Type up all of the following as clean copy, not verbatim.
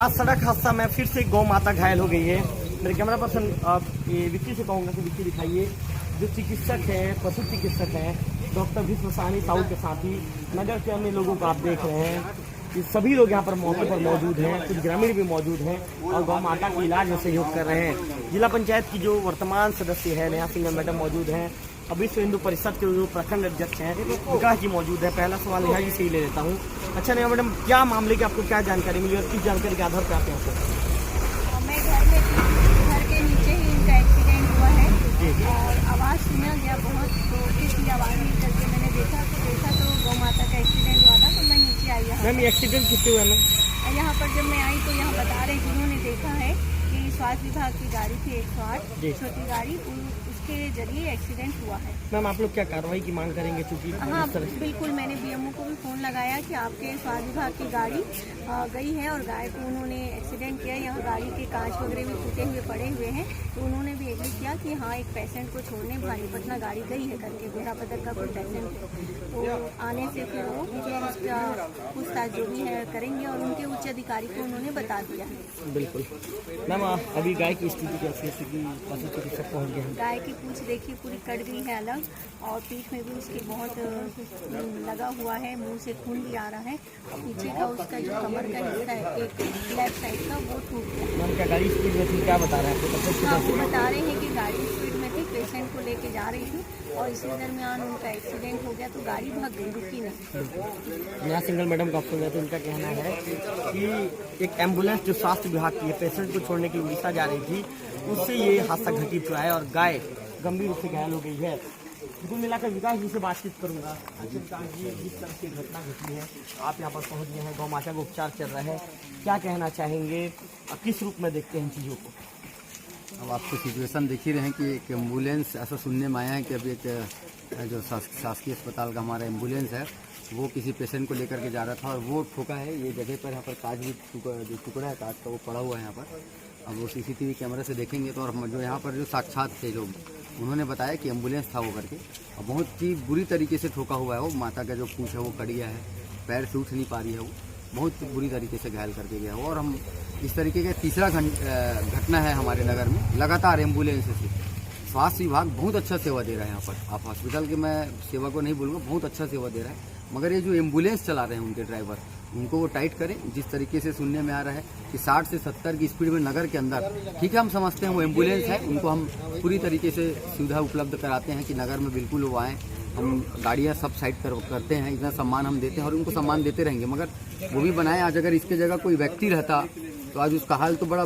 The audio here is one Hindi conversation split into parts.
आज सड़क हादसा में फिर से गौ माता घायल हो गई है। मेरे कैमरा पर्सन विक्की से कहूँगा कि विक्की दिखाइए। जो चिकित्सक है, पशु चिकित्सक है, डॉक्टर विश्व सानी साहू के साथ ही नगर के अन्य लोगों को आप देख रहे हैं कि सभी लोग यहाँ पर मौके पर मौजूद हैं। कुछ ग्रामीण भी मौजूद हैं और गौ माता के इलाज में सहयोग कर रहे हैं। जिला पंचायत की जो वर्तमान सदस्य है नेहा सिंह मैडम मौजूद हैं। अब विश्व हिंदू परिषद के जो प्रखंड अध्यक्ष हैं विकास जी मौजूद है। पहला सवाल नेहा जी से ही ले लेता हूँ। अच्छा नेहा मैडम, क्या मामले की आपको क्या जानकारी मिली और किस जानकारी के आधार पर आते हैं? मैं घर के नीचे ही इनका एक्सीडेंट हुआ है और आवाज़ सुना गया बहुत, तो किसी आवाज़ नहीं करके मैंने देखा तो गौ माता का एक्सीडेंट हुआ था। तो मैं नीचे आई यहाँ। मैम, ये एक्सीडेंट किससे हुआ मैम? यहाँ पर जब मैं आई तो यहाँ बता रहे जिन्होंने देखा है कि स्वास्थ्य विभाग की गाड़ी थी 108 छोटी गाड़ी, उसके जरिए एक्सीडेंट हुआ है। मैम, आप लोग क्या कार्रवाई की मांग करेंगे? क्योंकि हाँ बिल्कुल, मैंने बीएमओ को भी फ़ोन लगाया कि आपके स्वास्थ्य विभाग की गाड़ी गई है और गाय को उन्होंने एक्सीडेंट किया। यहाँ गाड़ी के कांच वगैरह भी टूटे हुए पड़े हुए हैं, तो उन्होंने भी एग्री किया कि हाँ एक पेशेंट को छोड़ने भानीपटना गाड़ी गई है करके। बेरापदर का कोई पेशेंट तो आने से फिर वो उसका पूछताछ जो भी है करेंगे और उनके उच्च अधिकारी को उन्होंने बता दिया है। बिल्कुल मैम, अभी गाय की स्थिति कैसी है? पशु चिकित्सक पहुँच गए हैं। गाय की पूंछ देखिए पूरी कट गई है अलग, और पीठ में भी उसकी बहुत लगा हुआ है, मुंह से खून भी आ रहा है और पीछे का उसका जो कमर का हिस्सा है एक लेफ्ट साइड का वो टूट गया। मैम, क्या गाड़ी स्पीड में थी? क्या बता रहे हैं? हाँ, वो बता रहे हैं कि गाड़ी स्पीड में थी, पेशेंट को लेके जा रही थी और इसी दरमियान उनका एक्सीडेंट हो गया तो गाड़ी भाग गई, रुकी नहीं। नेहा सिंगल मैडम का ऑप्शन है तो उनका कहना है कि एक एम्बुलेंस जो स्वास्थ्य विभाग की पेशेंट को छोड़ने की उड़ीसा जा रही थी, उससे ये हादसा घटित हुआ है और गाय गंभीर रूप से घायल हो गई है। कुल मिलाकर विकास जी से बातचीत करूंगा। विकास जी, जिस तरह की घटना घटी है, आप यहाँ पर पहुँच गए हैं, गौ माता का उपचार चल रहा है, क्या कहना चाहेंगे? किस रूप में देखते हैं इन चीज़ों को? अब आपको सिचुएशन देख ही रहे हैं कि एक एम्बुलेंस, ऐसा सुनने में आया है कि अभी एक जो शासकीय अस्पताल का हमारा एम्बुलेंस है वो किसी पेशेंट को लेकर के जा रहा था और वो ठोका है। ये जगह पर यहाँ पर कांच भी जो टुकड़ा है कांच का वो पड़ा हुआ है यहाँ पर। अब वो सीसीटीवी कैमरे से देखेंगे तो, और जो यहाँ पर जो साक्षात थे लोग उन्होंने बताया कि एम्बुलेंस था वो करके, और बहुत ही बुरी तरीके से ठोका हुआ है। वो माता का जो पूंछ है वो कट गया है, पैर से उठ नहीं पा रही है, वो बहुत बुरी तरीके से घायल करके गया है। और हम इस तरीके का तीसरा घटना है हमारे नगर में। लगातार एम्बुलेंस से स्वास्थ्य विभाग बहुत अच्छा सेवा दे रहा है यहाँ पर। आप हॉस्पिटल के, मैं सेवा को नहीं बोलूँगा, बहुत अच्छा सेवा दे रहा है। मगर ये जो एम्बुलेंस चला रहे हैं उनके ड्राइवर, उनको वो टाइट करें। जिस तरीके से सुनने में आ रहा है कि 60 से 70 की स्पीड में नगर के अंदर, ठीक है हम समझते हैं वो एम्बुलेंस है, उनको हम पूरी तरीके से सुविधा उपलब्ध कराते हैं कि नगर में बिल्कुल वो आएँ। हम गाड़ियाँ सब साइड करते हैं, इतना सम्मान हम देते हैं और उनको सम्मान देते रहेंगे। मगर वो भी बनाए, आज अगर इसके जगह कोई व्यक्ति रहता तो आज उसका हाल तो बड़ा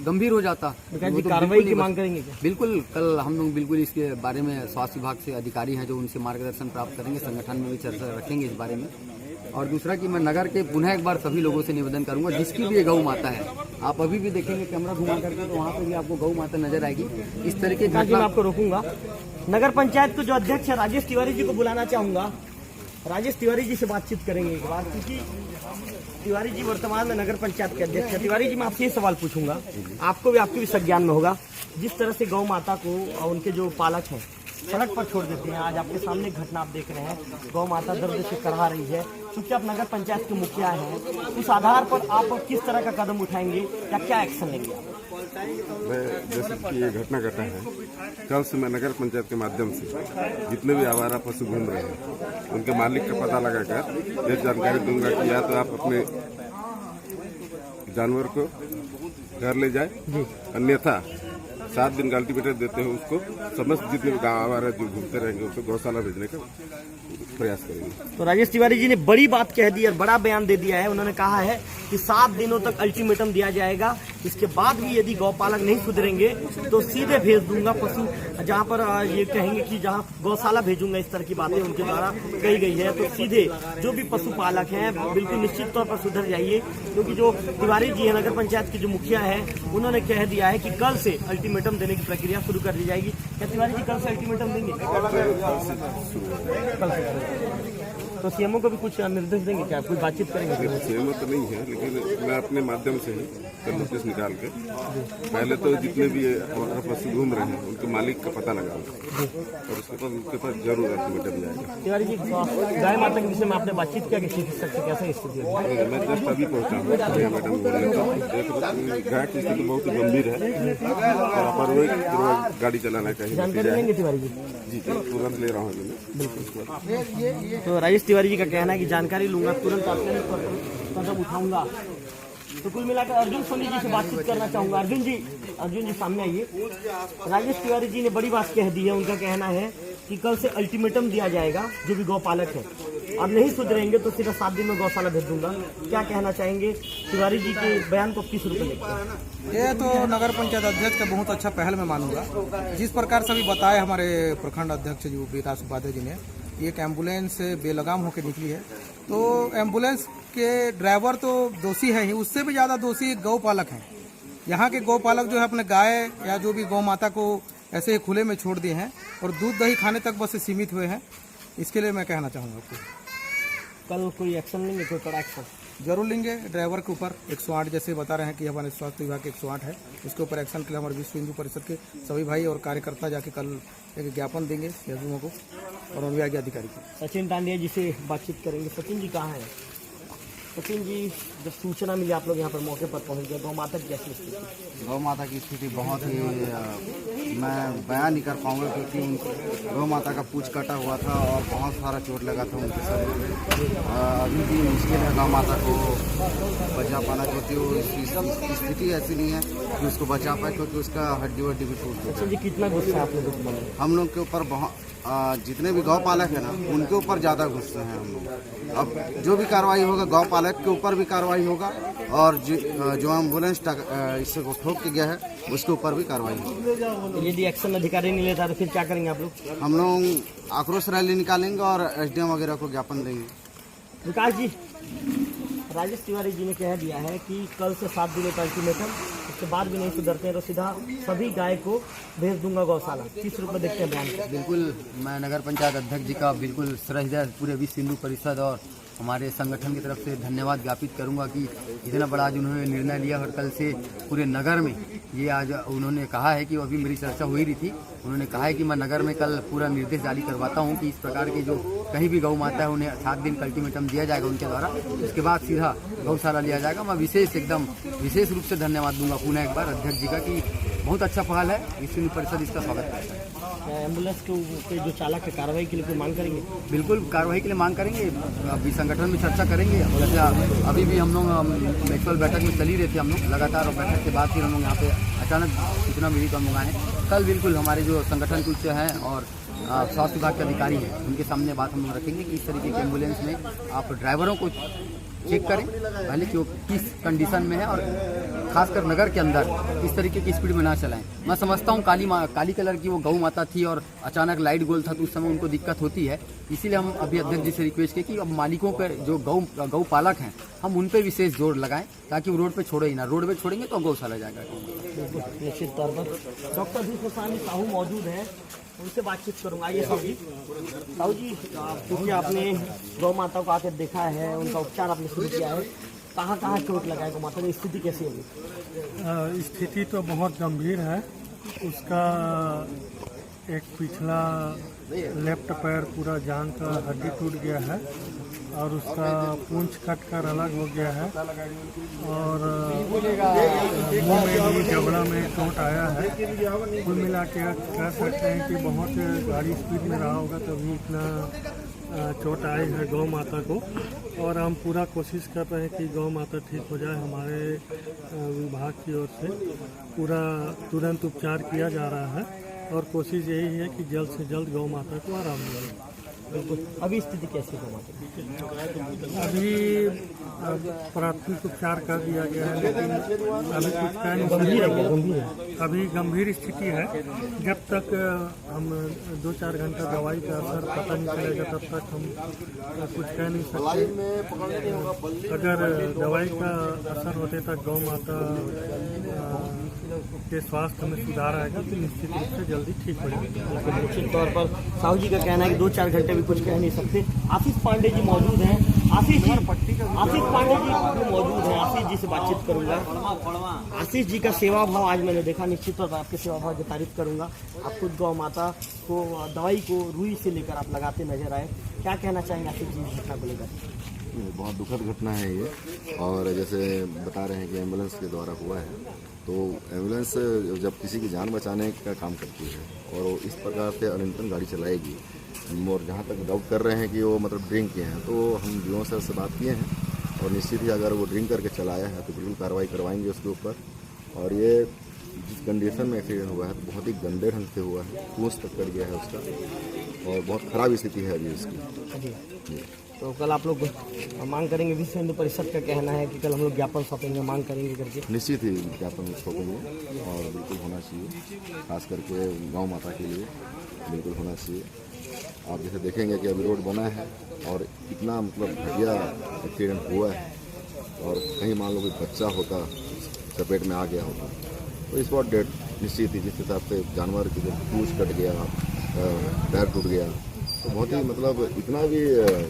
गंभीर हो जाता। तो कार्रवाई की मांग करेंगे क्या? बिल्कुल, कल हम लोग बिल्कुल इसके बारे में स्वास्थ्य विभाग से अधिकारी हैं जो उनसे मार्गदर्शन प्राप्त करेंगे, संगठन में भी चर्चा रखेंगे इस बारे में। और दूसरा कि मैं नगर के पुनः एक बार सभी लोगों से निवेदन करूंगा, जिसकी भी गौ माता है, आप अभी भी देखेंगे कैमरा घुमा करके तो वहाँ पे भी आपको गौ माता नजर आएगी। इस तरीके की मैं आपको रोकूंगा। नगर पंचायत को जो अध्यक्ष है राजेश तिवारी जी को बुलाना चाहूंगा। राजेश तिवारी जी से बातचीत करेंगे एक बार, क्योंकि तिवारी जी वर्तमान में नगर पंचायत के अध्यक्ष है। तिवारी जी, मैं आपसे ये सवाल पूछूंगा, आपको भी आपके भी संज्ञान में होगा, जिस तरह से गौ माता को और उनके जो पालक हैं सड़क पर छोड़ देते हैं। आज आपके सामने घटना आप देख रहे हैं, गौ माता दर्द से करहा रही है। क्योंकि आप नगर पंचायत के मुखिया हैं, उस आधार पर आप किस तरह का कदम उठाएंगे या क्या एक्शन लेंगे? मैं, जैसे कि ये घटना घटा है, कल से मैं नगर पंचायत के माध्यम से जितने भी आवारा पशु घूम रहे हैं उनके मालिक का पता लगाकर ये जानकारी दूंगा कि या तो आप अपने जानवर को घर ले जाए, अन्यथा 7 दिन कल्टीवेटर देते हैं उसको, समस्त जितने भी गाँव आवारा जो घूमते रहेंगे उसको गौशाला भेजने का प्रयास करेंगे। तो राजेश तिवारी जी ने बड़ी बात कह दी और बड़ा बयान दे दिया है। उन्होंने कहा है कि 7 दिनों तक अल्टीमेटम दिया जाएगा, इसके बाद भी यदि गौपालक नहीं सुधरेंगे तो सीधे भेज दूंगा पशु, जहां पर ये कहेंगे कि जहां गौशाला भेजूंगा, इस तरह की बातें उनके द्वारा कही गई है। तो सीधे जो भी पशुपालक हैं बिल्कुल निश्चित तौर पर सुधर जाइए, क्योंकि जो तिवारी जी है नगर पंचायत के जो मुखिया है, उन्होंने कह दिया है कि कल से अल्टीमेटम देने की प्रक्रिया शुरू कर दी जाएगी। क्या तिवारी जी कल से अल्टीमेटम देंगे? कल से तो सीएमओ को भी कुछ निर्देश देंगे क्या, कुछ बातचीत करेंगे? देखो सीएमओ तो नहीं है, लेकिन मैं अपने माध्यम से ही कल नोटिस निकाल के पहले तो जितने भी हमारे पशु घूम रहे हैं उनके मालिक का पता लगाऊंगा और उसके बाद उनके पास जरूर अल्टीमेटम जाएगा। तिवारी जी, गाय माता के विषय में आपने बातचीत किया कि चिकित्सक से कैसे स्थिति है? मैं जस्ट अभी पहुंचा हूँ मैडम बोलने का, देख गाय की स्थिति बहुत ही गंभीर है, लापरवाही गाड़ी चलाना कहीं जानकारी लेंगे तिवारी जी? जी तुरंत ले रहा हूँ बिल्कुल। तो राजेश तिवारी जी का कहना है कि जानकारी लूंगा, तुरंत कदम उठाऊंगा। तो कुल मिलाकर अर्जुन सोनी जी से बातचीत करना चाहूंगा। अर्जुन जी सामने आइए। राजेश तिवारी जी ने बड़ी बात कह दी है। उनका कहना है कि कल से अल्टीमेटम दिया जाएगा, जो भी गौपालक है अब नहीं सुधरेंगे तो सीधा 7 दिन में गौशाला भेज दूंगा। क्या कहना चाहेंगे? तिवारी जी के बयान को किस रूप में देखते हैं? ये तो नगर पंचायत अध्यक्ष का बहुत अच्छा पहल मैं मानूंगा। जिस प्रकार से अभी बताया हमारे प्रखंड अध्यक्ष जो विकास उपाध्याय जी ने, एक एम्बुलेंस बेलगाम होकर निकली है, तो एम्बुलेंस के ड्राइवर तो दोषी है ही, उससे भी ज़्यादा दोषी गौपालक हैं। यहाँ के गौपालक जो है अपने गाय या जो भी गौ माता को ऐसे ही खुले में छोड़ दिए हैं और दूध दही खाने तक बस सीमित हुए हैं। इसके लिए मैं कहना चाहूँगा आपको, कल कोई एक्शन लेंगे, कोई कड़ा एक्शन जरूर लेंगे। ड्राइवर के ऊपर 108 जैसे बता रहे हैं कि हमारे स्वास्थ्य विभाग के 108 है, उसके ऊपर एक्शन के लिए हमारे विश्व हिंदू परिषद के सभी भाई और कार्यकर्ता जाके कल एक ज्ञापन देंगे सीएमओ को और अनुविभागीय अधिकारी को। सचिन टांडिया जी से बातचीत करेंगे। सचिन जी कहाँ हैं? सचिन जी, जब सूचना मिली आप लोग यहाँ पर मौके पर पहुँच गए, गौ माता की कैसी स्थिति? गौ माता की स्थिति बहुत ही मैं बयान नहीं कर पाऊंगा, क्योंकि गौ माता का पूंछ कटा हुआ था और बहुत सारा चोट लगा था उनके शरीर में। अभी भी मुश्किल है गौ माता को बचा पाना, क्योंकि वो स्थिति ऐसी नहीं है कि उसको बचा पाए, क्योंकि उसका हड्डी वड्डी भी टूट गई। अच्छा जी, कितना गुस्सा है आप लोगों को? हम लोग के ऊपर बहुत जितने भी गौ पालक है ना, उनके ऊपर ज़्यादा गुस्सा है हम लोग। अब जो भी कार्रवाई होगा गौ पालक के ऊपर भी कार्रवाई होगा और जो एम्बुलेंस इससे को ठोक के गया है उसके ऊपर भी कार्रवाई होगी। यदि एक्शन अधिकारी नहीं लेता तो फिर क्या करेंगे आप लोग? हम लोग आक्रोश रैली निकालेंगे और एसडीएम वगैरह को ज्ञापन देंगे। विकास जी, राजेश तिवारी जी ने कह दिया है कि कल से 7 दिनों का अल्टीमेटम, उसके बाद भी नहीं सुधरते हैं तो सीधा सभी गाय को भेज दूंगा गौशाला। किस रूप में देखते हैं बयान को? बिल्कुल, मैं नगर पंचायत अध्यक्ष जी का बिल्कुल सहृदय पूरे विश्व हिंदू परिषद और हमारे संगठन की तरफ से धन्यवाद ज्ञापित करूंगा कि इतना बड़ा आज उन्होंने निर्णय लिया और कल से पूरे नगर में ये आज उन्होंने कहा है कि अभी मेरी चर्चा हो ही रही थी, उन्होंने कहा है कि मैं नगर में कल पूरा निर्देश जारी करवाता हूं कि इस प्रकार के जो कहीं भी गौ माता है उन्हें 7 दिन का अल्टीमेटम दिया जाएगा उनके द्वारा, उसके बाद सीधा गौशाला लिया जाएगा। मैं विशेष रूप से धन्यवाद दूंगा पुनः एक बार अध्यक्ष जी का कि बहुत अच्छा पहल है, विश्व हिंदू परिषद इसका स्वागत करता है। एम्बुलेंस के जो चालक है कार्रवाई के लिए कोई मांग करेंगे? बिल्कुल कार्रवाई के लिए मांग करेंगे, अभी संगठन में चर्चा करेंगे। जैसे अभी भी हम लोग म्यूचुअल बैठक में चल ही रहे थे हम लोग लगातार, और बैठक के बाद फिर हम लोग यहाँ पे अचानक सूचना मिली तो हम लोग आए। कल बिल्कुल हमारे जो संगठन के उच्च हैं और स्वास्थ्य विभाग के अधिकारी हैं उनके सामने बात हम लोग रखेंगे कि इस तरीके के एम्बुलेंस में आप ड्राइवरों को चेक करें पहले कि वो किस कंडीशन में है और खासकर नगर के अंदर इस तरीके की स्पीड में ना चलाएं। मैं समझता हूँ काली कलर की वो गौ माता थी और अचानक लाइट गोल था तो उस समय उनको दिक्कत होती है, इसीलिए हम अभी अध्यक्ष जी से रिक्वेस्ट की कि अब मालिकों पर जो गौ पालक हैं हम उन पर विशेष जोर लगाएं ताकि वो रोड पे छोड़े ही ना, रोड पे छोड़ेंगे तो गौशाला जाएगा। निश्चित तौर पर डॉक्टर भीष्म साहू मौजूद हैं, उनसे बातचीत करूंगा। आइए साहू जी, क्योंकि आपने गौ माता को आकर देखा है, उनका उपचार आपने शुरू किया है, कहाँ चोट लगा है गौ माता की, स्थिति कैसी होगी? स्थिति तो बहुत गंभीर है। उसका एक पिछला लेफ्ट पैर पूरा जांग का हड्डी टूट गया है और उसका पूंछ कट कर अलग हो गया है और मुंह में भी जबड़ा में चोट आया है। कुल मिला के कह सकते हैं कि बहुत गाड़ी स्पीड में रहा होगा तभी इतना चोट आई है गौ माता को, और हम पूरा कोशिश कर रहे हैं कि गौ माता ठीक हो जाए। हमारे विभाग की ओर से पूरा तुरंत उपचार किया जा रहा है और कोशिश यही है कि जल्द से जल्द गौ माता को आराम मिले। बिल्कुल, अभी स्थिति कैसी है गौ माता की? अभी प्राथमिक उपचार कर दिया गया है, लेकिन अभी कुछ कह नहीं सकते। अभी गंभीर स्थिति है। जब तक हम 2-4 घंटा दवाई का असर पता नहीं चलेगा तब तक हम कुछ कह नहीं सकते। अगर दवाई का असर होते तक गौ माता के स्वास्थ्य में सुधार आएगा तो निश्चित रूप से जल्दी ठीक हो जाएगा। निश्चित तौर पर साहू जी का कहना है कि 2-4 घंटे अभी कुछ कह नहीं सकते। आशीष पांडे जी मौजूद हैं। आशीष पांडे जी मौजूद हैं। आशीष जी से बातचीत करूंगा। आशीष जी का सेवा भाव आज मैंने देखा, निश्चित तौर पर आपके सेवा भाव की तारीफ करूंगा। आप खुद गौ माता को दवाई को रुई से लेकर आप लगाते नजर आए, क्या कहना चाहेंगे आशीष जी इस घटना को लेकर? बहुत दुखद घटना है ये, और जैसे बता रहे हैं कि एम्बुलेंस के द्वारा हुआ है, तो एम्बुलेंस जब किसी की जान बचाने का काम करती है और इस प्रकार से अनियंत्रण गाड़ी चलाएगी, और जहाँ तक डाउट कर रहे हैं कि वो मतलब ड्रिंक किए हैं, तो हम डीओ सर से बात किए हैं और निश्चित ही अगर वो ड्रिंक करके चलाया है तो बिल्कुल कार्रवाई करवाएंगे उसके ऊपर। और ये जिस कंडीशन में एक्सीडेंट हुआ है तो बहुत ही गंदे ढंग से हुआ है, पूंछ तक कट गया है उसका और बहुत खराब स्थिति है अभी उसकी। तो कल आप लोग मांग करेंगे, विश्व हिंदू परिषद का कहना है कि कल हम लोग ज्ञापन सौंपेंगे, मांग करेंगे करके? निश्चित ही ज्ञापन सौंपेंगे और बिल्कुल होना चाहिए, खास करके गौ माता के लिए बिल्कुल होना चाहिए। आप जैसे देखेंगे कि अभी रोड बना है और इतना मतलब घटिया एक्सीडेंट हुआ है, और कहीं मान लो कोई बच्चा होता चपेट में आ गया होता तो स्पॉट डेड निश्चित ही। जिस हिसाब से जानवर की जब पूंछ कट गया, पैर टूट गया, तो बहुत ही मतलब इतना भी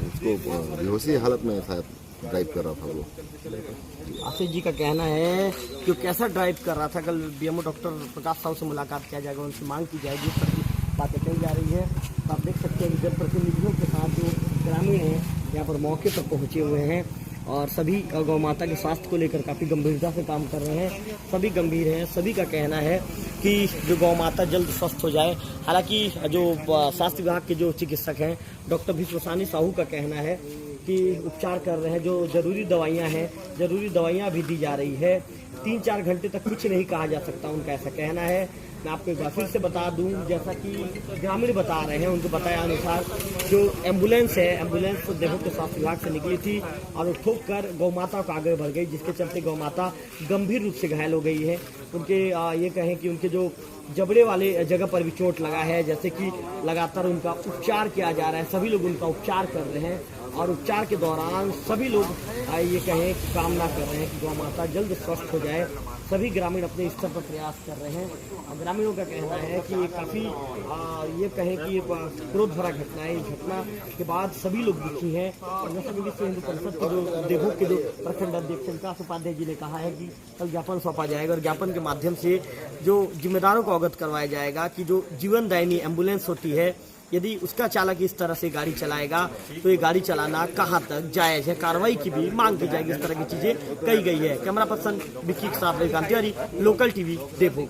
उसको बेहोशी हालत में शायद ड्राइव कर रहा था वो। आशीष जी का कहना है कि वो कैसा ड्राइव कर रहा था। कल बीएमओ डॉक्टर प्रकाश साहू से मुलाकात किया जाएगा, उनसे मांग की जाएगी, इस तरह की बातें कही जा रही है। तो आप देख सकते हैं जनप्रतिनिधियों के साथ जो ग्रामीण हैं यहाँ पर मौके पर पहुँचे हुए हैं और सभी गौ माता के स्वास्थ्य को लेकर काफ़ी गंभीरता से काम कर रहे हैं। सभी गंभीर हैं, सभी का कहना है कि जो गौ माता जल्द स्वस्थ हो जाए। हालांकि जो स्वास्थ्य विभाग के जो चिकित्सक हैं डॉक्टर विश्वसानी साहू का कहना है कि उपचार कर रहे हैं, जो जरूरी दवाइयां हैं, जरूरी दवाइयां भी दी जा रही है। 3-4 घंटे तक कुछ नहीं कहा जा सकता, उनका ऐसा कहना है। मैं आपको एक बार फिर से बता दूं, जैसा कि ग्रामीण बता रहे हैं, उनको बताया अनुसार जो एम्बुलेंस है, एम्बुलेंस तो देखो के स्वास्थ्य विभाग से निकली थी और ठोक कर गौ माता को आगे बढ़ गई, जिसके चलते गौ माता गंभीर रूप से घायल हो गई है। उनके ये कहें कि उनके जो जबड़े वाले जगह पर भी चोट लगा है, जैसे कि लगातार उनका उपचार किया जा रहा है। सभी लोग उनका उपचार कर रहे हैं और उपचार के दौरान सभी लोग ये कहें कि कामना कर रहे हैं कि गौ माता जल्द स्वस्थ हो जाए। सभी ग्रामीण अपने स्तर पर प्रयास कर रहे हैं और ग्रामीणों का कहना है कि ये काफ़ी ये कहें कि क्रोध भरा घटना है। इस घटना के बाद सभी लोग दुखी हैं और जैसा कि विश्व हिंदू परिषद के जो देवभोग के जो प्रखंड अध्यक्ष विकास उपाध्याय जी ने कहा है कि कल ज्ञापन सौंपा जाएगा और ज्ञापन के माध्यम से जो जिम्मेदारों को अवगत करवाया जाएगा कि जो जीवनदायिनी एम्बुलेंस होती है, यदि उसका चालक इस तरह से गाड़ी चलाएगा तो ये गाड़ी चलाना कहाँ तक जायज़ है, कार्रवाई की भी मांग की जाएगी। इस तरह की चीज़ें कही गई है। कैमरा पर्सन विक्की के साथ श्रीकांत तिवारी, लोकल टीवी देवभोग।